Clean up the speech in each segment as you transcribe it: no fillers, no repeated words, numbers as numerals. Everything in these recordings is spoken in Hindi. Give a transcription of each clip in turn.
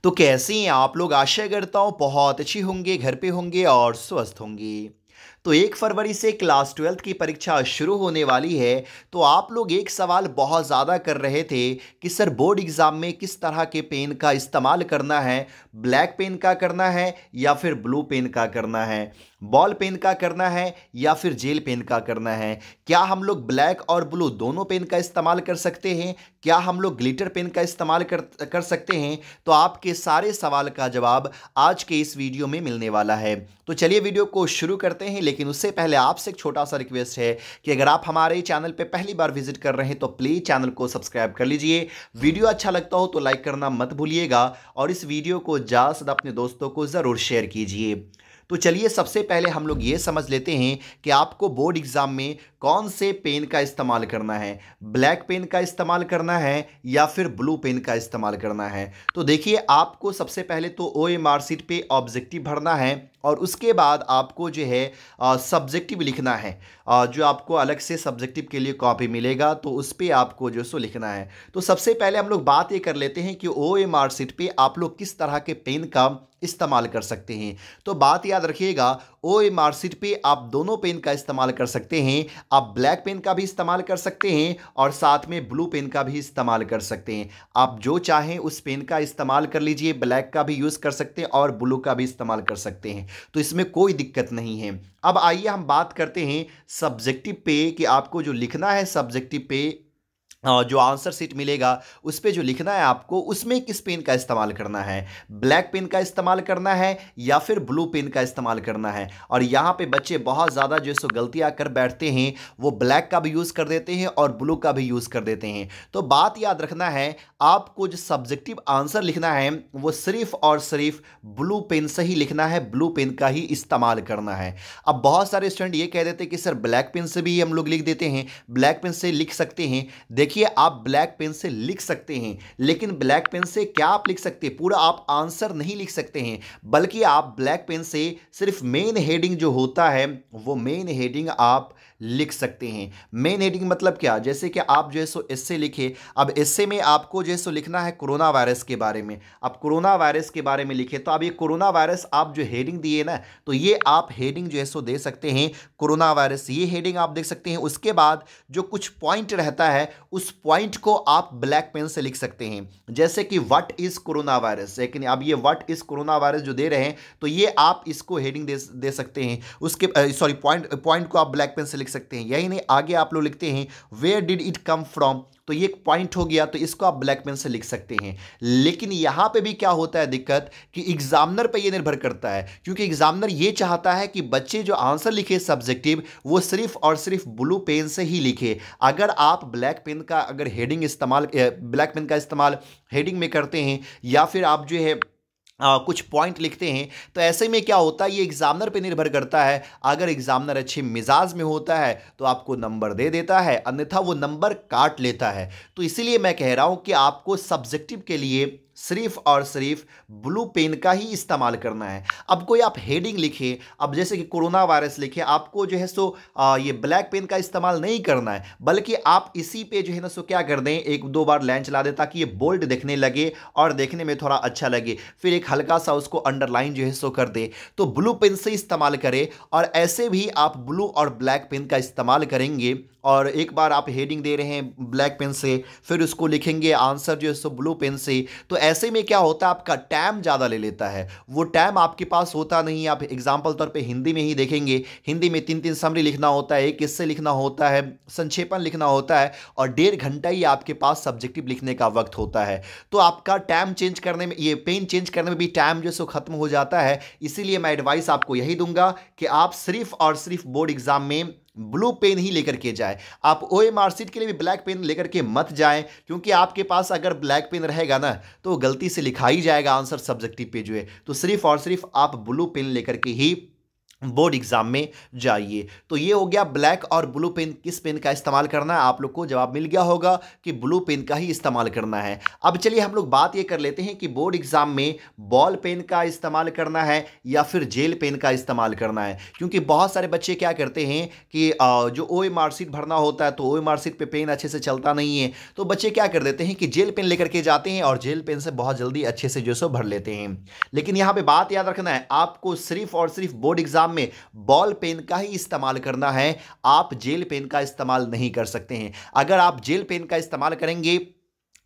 तो कैसे हैं आप लोग? आशा करता हूँ बहुत अच्छी होंगे, घर पे होंगे और स्वस्थ होंगे। तो 1 फरवरी से क्लास 12th की परीक्षा शुरू होने वाली है। तो आप लोग एक सवाल बहुत ज़्यादा कर रहे थे कि सर बोर्ड एग्ज़ाम में किस तरह के पेन का इस्तेमाल करना है, ब्लैक पेन का करना है या फिर ब्लू पेन का करना है, बॉल पेन का करना है या फिर जेल पेन का करना है। क्या हम लोग ब्लैक और ब्लू दोनों पेन का इस्तेमाल कर सकते हैं? क्या हम लोग ग्लिटर पेन का इस्तेमाल कर सकते हैं? तो आपके सारे सवाल का जवाब आज के इस वीडियो में मिलने वाला है। तो चलिए वीडियो को शुरू करते हैं, लेकिन उससे पहले आपसे एक छोटा सा रिक्वेस्ट है कि अगर आप हमारे चैनल पे पहली बार विजिट कर रहे हैं तो प्लीज़ चैनल को सब्सक्राइब कर लीजिए। वीडियो अच्छा लगता हो तो लाइक करना मत भूलिएगा और इस वीडियो को ज़्यादा से ज़्यादा अपने दोस्तों को ज़रूर शेयर कीजिए। तो चलिए सबसे पहले हम लोग ये समझ लेते हैं कि आपको बोर्ड एग्जाम में कौन से पेन का इस्तेमाल करना है, ब्लैक पेन का इस्तेमाल करना है या फिर ब्लू पेन का इस्तेमाल करना है। तो देखिए, आपको सबसे पहले तो OMR शीट पे ऑब्जेक्टिव भरना है और उसके बाद आपको जो है सब्जेक्टिव लिखना है। जो आपको अलग से सब्जेक्टिव के लिए कॉपी मिलेगा तो उस पर आपको जो सो लिखना है। तो सबसे पहले हम लोग बात ये कर लेते हैं कि OMR शीट पे आप लोग किस तरह के पेन का इस्तेमाल कर सकते हैं। तो बात याद रखिएगा, OMR शीट पे आप दोनों पेन का इस्तेमाल कर सकते हैं। आप ब्लैक पेन का भी इस्तेमाल कर सकते हैं और साथ में ब्लू पेन का भी इस्तेमाल कर सकते हैं। आप जो चाहें उस पेन का इस्तेमाल कर लीजिए, ब्लैक का भी यूज़ कर सकते हैं और ब्लू का भी इस्तेमाल कर सकते हैं। तो इसमें कोई दिक्कत नहीं है। अब आइए हम बात करते हैं सब्जेक्टिव पे कि आपको जो लिखना है सब्जेक्टिव पे, जो आंसर शीट मिलेगा उस पे जो लिखना है आपको, उसमें किस पेन का इस्तेमाल करना है, ब्लैक पेन का इस्तेमाल करना है या फिर ब्लू पेन का इस्तेमाल करना है। और यहाँ पे बच्चे बहुत ज़्यादा जो सो गलतियाँ कर बैठते हैं, वो ब्लैक का भी यूज़ कर देते हैं और ब्लू का भी यूज़ कर देते हैं। तो बात याद रखना है, आपको जो सब्जेक्टिव आंसर लिखना है वो सिर्फ और सिर्फ ब्लू पेन से ही लिखना है, ब्लू पेन का ही इस्तेमाल करना है। अब बहुत सारे स्टूडेंट ये कह देते हैं कि सर ब्लैक पेन से भी हम लोग लिख देते हैं, ब्लैक पेन से लिख सकते हैं। देखिए, आप ब्लैक पेन से लिख सकते हैं, लेकिन ब्लैक पेन से क्या आप लिख सकते हैं, पूरा आप आंसर नहीं लिख सकते हैं, बल्कि आप ब्लैक पेन से सिर्फ मेन हेडिंग जो होता है वो मेन हेडिंग आप लिख सकते हैं। मेन हेडिंग मतलब क्या, जैसे कि आप जो है सो एस्से लिखे। अब एस्से में आपको जो है सो लिखना है कोरोना वायरस के बारे में। आप कोरोना वायरस के बारे में लिखे तो अब ये कोरोना वायरस आप जो हेडिंग दिए ना, तो ये आप हेडिंग जो है सो दे सकते हैं कोरोना वायरस, ये हेडिंग आप देख सकते हैं। उसके बाद जो कुछ पॉइंट रहता है उस पॉइंट को आप ब्लैक पेन से लिख सकते हैं, जैसे कि व्हाट इज कोरोना वायरस। लेकिन अब ये व्हाट इज कोरोना वायरस जो दे रहे हैं तो ये आप इसको हेडिंग दे सकते हैं। उसके सॉरी पॉइंट को आप ब्लैक पेन से लिख सकते हैं। यही नहीं, आगे आप लोग लिखते हैं where did it come from, तो ये एक पॉइंट हो गया, तो इसको आप ब्लैक पेन से लिख सकते हैं। लेकिन यहां पे भी क्या होता है दिक्कत कि एग्जामिनर पे ये निर्भर करता है, क्योंकि एग्जामिनर ये चाहता है कि बच्चे जो आंसर लिखे सब्जेक्टिव वो सिर्फ और सिर्फ ब्लू पेन से ही लिखे। अगर आप ब्लैक पेन का अगर हेडिंग इस्तेमाल ब्लैक पेन का इस्तेमाल हेडिंग में करते हैं या फिर आप जो है कुछ पॉइंट लिखते हैं, तो ऐसे में क्या होता है, ये एग्जामिनर पे निर्भर करता है। अगर एग्जामिनर अच्छे मिजाज में होता है तो आपको नंबर दे देता है, अन्यथा वो नंबर काट लेता है। तो इसीलिए मैं कह रहा हूं कि आपको सब्जेक्टिव के लिए सिर्फ और सिर्फ ब्लू पेन का ही इस्तेमाल करना है। अब कोई आप हेडिंग लिखे, अब जैसे कि कोरोना वायरस लिखे, आपको जो है सो ये ब्लैक पेन का इस्तेमाल नहीं करना है, बल्कि आप इसी पे जो है ना सो क्या कर दें, एक दो बार लाइन चला दें ताकि ये बोल्ड दिखने लगे और देखने में थोड़ा अच्छा लगे, फिर एक हल्का सा उसको अंडरलाइन जो है सो कर दे। तो ब्लू पेन से इस्तेमाल करें और ऐसे भी आप ब्लू और ब्लैक पेन का इस्तेमाल करेंगे। और एक बार आप हेडिंग दे रहे हैं ब्लैक पेन से, फिर उसको लिखेंगे आंसर जो है सो ब्लू पेन से, तो ऐसे में क्या होता है, आपका टाइम ज़्यादा ले लेता है। वो टाइम आपके पास होता नहीं है। आप एग्जाम्पल तौर पे हिंदी में ही देखेंगे, हिंदी में 3-3 समरी लिखना होता है, एक किस्से लिखना होता है, संक्षेपण लिखना होता है और 1.5 घंटा ही आपके पास सब्जेक्टिव लिखने का वक्त होता है। तो आपका टाइम चेंज करने में, ये पेन चेंज करने में भी टाइम जो है सो खत्म हो जाता है। इसीलिए मैं एडवाइस आपको यही दूंगा कि आप सिर्फ और सिर्फ बोर्ड एग्जाम में ब्लू पेन ही लेकर के जाए। आप OMR शीट के लिए भी ब्लैक पेन लेकर के मत जाएं, क्योंकि आपके पास अगर ब्लैक पेन रहेगा ना तो गलती से लिखा ही जाएगा आंसर सब्जेक्टिव पे जो है। तो सिर्फ और सिर्फ आप ब्लू पेन लेकर के ही बोर्ड एग्जाम में जाइए। तो ये हो गया ब्लैक और ब्लू पेन, किस पेन का इस्तेमाल करना है। आप लोग को जवाब मिल गया होगा कि ब्लू पेन का ही इस्तेमाल करना है। अब चलिए हम लोग बात ये कर लेते हैं कि बोर्ड एग्जाम में बॉल पेन का इस्तेमाल करना है या फिर जेल पेन का इस्तेमाल करना है। क्योंकि बहुत सारे बच्चे क्या करते हैं कि जो ओए मार्कशीट भरना होता है तो ओए मार्कशीट पे पेन अच्छे से चलता नहीं है, तो बच्चे क्या कर देते हैं कि जेल पेन लेकर के जाते हैं और जेल पेन से बहुत जल्दी अच्छे से जो सो भर लेते हैं। लेकिन यहाँ पे बात याद रखना है, आपको सिर्फ और सिर्फ बोर्ड एग्जाम में बॉल पेन का ही इस्तेमाल करना है। आप जेल पेन का इस्तेमाल नहीं कर सकते हैं। अगर आप जेल पेन का इस्तेमाल करेंगे,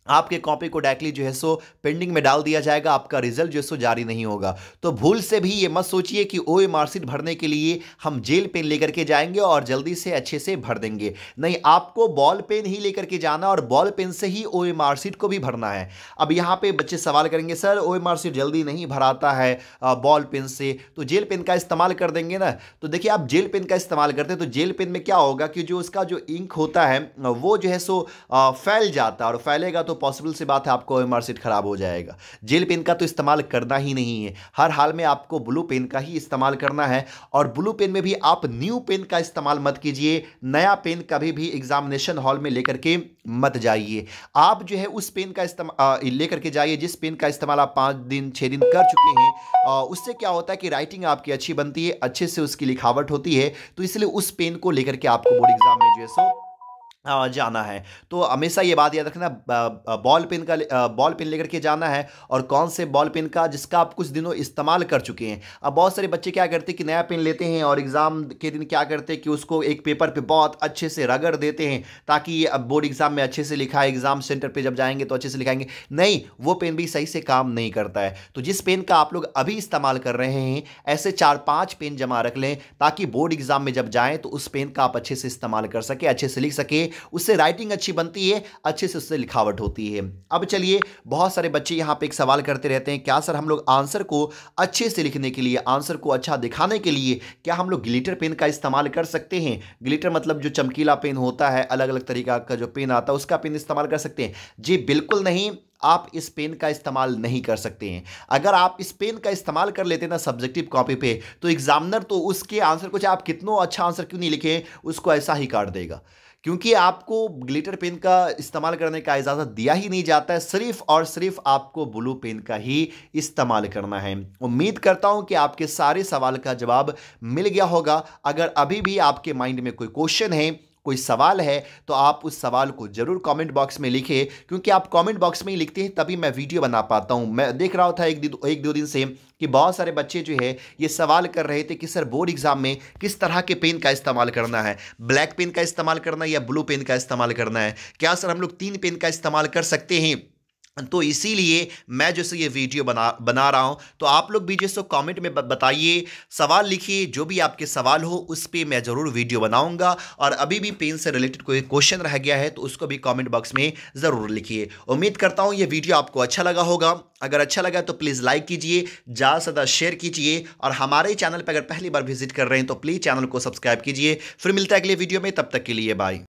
आपके कॉपी को डायरेक्टली जो है सो पेंडिंग में डाल दिया जाएगा, आपका रिजल्ट जो है सो जारी नहीं होगा। तो भूल से भी ये मत सोचिए कि ओए मार्कशीट भरने के लिए हम जेल पेन लेकर के जाएंगे और जल्दी से अच्छे से भर देंगे। नहीं, आपको बॉल पेन ही लेकर के जाना और बॉल पेन से ही ओए मार्कशीट को भी भरना है। अब यहाँ पे बच्चे सवाल करेंगे, सर ओए मार्कशीट जल्दी नहीं भराता है बॉल पेन से, तो जेल पेन का इस्तेमाल कर देंगे ना। तो देखिए, आप जेल पेन का इस्तेमाल करते हैं तो जेल पेन में क्या होगा कि जो उसका जो इंक होता है वो जो है सो फैल जाता है, और फैलेगा तो पॉसिबल सी बात है आपको ओए मार्कशीट खराब हो जाएगा। जेल पेन का तो इस्तेमाल करना ही नहीं है। हर हाल में आपको ब्लू पेन का ही इस्तेमाल करना है। और ब्लू पेन में भी आप न्यू पेन का इस्तेमाल मत कीजिए। नया पेन कभी भी एग्जामिनेशन हॉल में लेकर के मत जाइए। आप जो है उस पेन का इस्तेमाल लेकर के जाइए जिस पेन का इस्तेमाल आप 5 दिन 6 दिन कर चुके हैं। उससे क्या होता है कि राइटिंग आपकी अच्छी बनती है, अच्छे से उसकी लिखावट होती है। तो इसलिए उस पेन को लेकर के आपको बोर्ड एग्जाम में जो है सो जाना है। तो हमेशा ये बात याद रखना, बॉल पेन लेकर के जाना है। और कौन से बॉल पेन का, जिसका आप कुछ दिनों इस्तेमाल कर चुके हैं। अब बहुत सारे बच्चे क्या करते हैं कि नया पेन लेते हैं और एग्ज़ाम के दिन क्या करते हैं कि उसको एक पेपर पे बहुत अच्छे से रगड़ देते हैं ताकि ये अब बोर्ड एग्जाम में अच्छे से लिखा है, एग्जाम सेंटर पर जब जाएंगे तो अच्छे से लिखाएंगे। नहीं, वो पेन भी सही से काम नहीं करता है। तो जिस पेन का आप लोग अभी इस्तेमाल कर रहे हैं, ऐसे 4-5 पेन जमा रख लें ताकि बोर्ड एग्जाम में जब जाएं तो उस पेन का आप अच्छे से इस्तेमाल कर सके, अच्छे से लिख सके। उससे राइटिंग अच्छी बनती है, अच्छे से उससे लिखावट होती है। अब चलिए, बहुत सारे बच्चे यहां पे एक सवाल करते रहते हैं, क्या सर हम लोग आंसर को अच्छे से लिखने के लिए, आंसर को अच्छा दिखाने के लिए क्या हम लोग ग्लिटर पेन का इस्तेमाल कर सकते हैं? ग्लिटर मतलब जो चमकीला पेन होता है, अलग अलग तरीका का जो पेन आता है उसका पेन इस्तेमाल कर सकते हैं? जी बिल्कुल नहीं, आप इस पेन का इस्तेमाल नहीं कर सकते हैं। अगर आप इस पेन का इस्तेमाल कर लेते हैं ना सब्जेक्टिव कॉपी पे, तो एग्जामिनर तो उसके आंसर को, चाहे आप कितना अच्छा आंसर क्यों नहीं लिखे, उसको ऐसा ही काट देगा। क्योंकि आपको ग्लिटर पेन का इस्तेमाल करने का इजाज़त दिया ही नहीं जाता है। सिर्फ और सिर्फ आपको ब्लू पेन का ही इस्तेमाल करना है। उम्मीद करता हूं कि आपके सारे सवाल का जवाब मिल गया होगा। अगर अभी भी आपके माइंड में कोई क्वेश्चन है, कोई सवाल है, तो आप उस सवाल को जरूर कमेंट बॉक्स में लिखें। क्योंकि आप कमेंट बॉक्स में ही लिखते हैं तभी मैं वीडियो बना पाता हूं। मैं देख रहा था एक दो दिन से कि बहुत सारे बच्चे जो है ये सवाल कर रहे थे कि सर बोर्ड एग्जाम में किस तरह के पेन का इस्तेमाल करना है, ब्लैक पेन का इस्तेमाल करना है या ब्लू पेन का इस्तेमाल करना है, क्या सर हम लोग 3 पेन का इस्तेमाल कर सकते हैं? तो इसीलिए मैं जैसे ये वीडियो बना रहा हूं। तो आप लोग भी जैसे कमेंट में बताइए, सवाल लिखिए, जो भी आपके सवाल हो उस पे मैं ज़रूर वीडियो बनाऊंगा। और अभी भी पेन से रिलेटेड कोई क्वेश्चन रह गया है तो उसको भी कमेंट बॉक्स में ज़रूर लिखिए। उम्मीद करता हूं ये वीडियो आपको अच्छा लगा होगा। अगर अच्छा लगा तो प्लीज़ लाइक कीजिए, ज़्यादा से ज़्यादा शेयर कीजिए। और हमारे चैनल पर अगर पहली बार विजिट कर रहे हैं तो प्लीज़ चैनल को सब्सक्राइब कीजिए। फिर मिलता है अगले वीडियो में, तब तक के लिए बाय।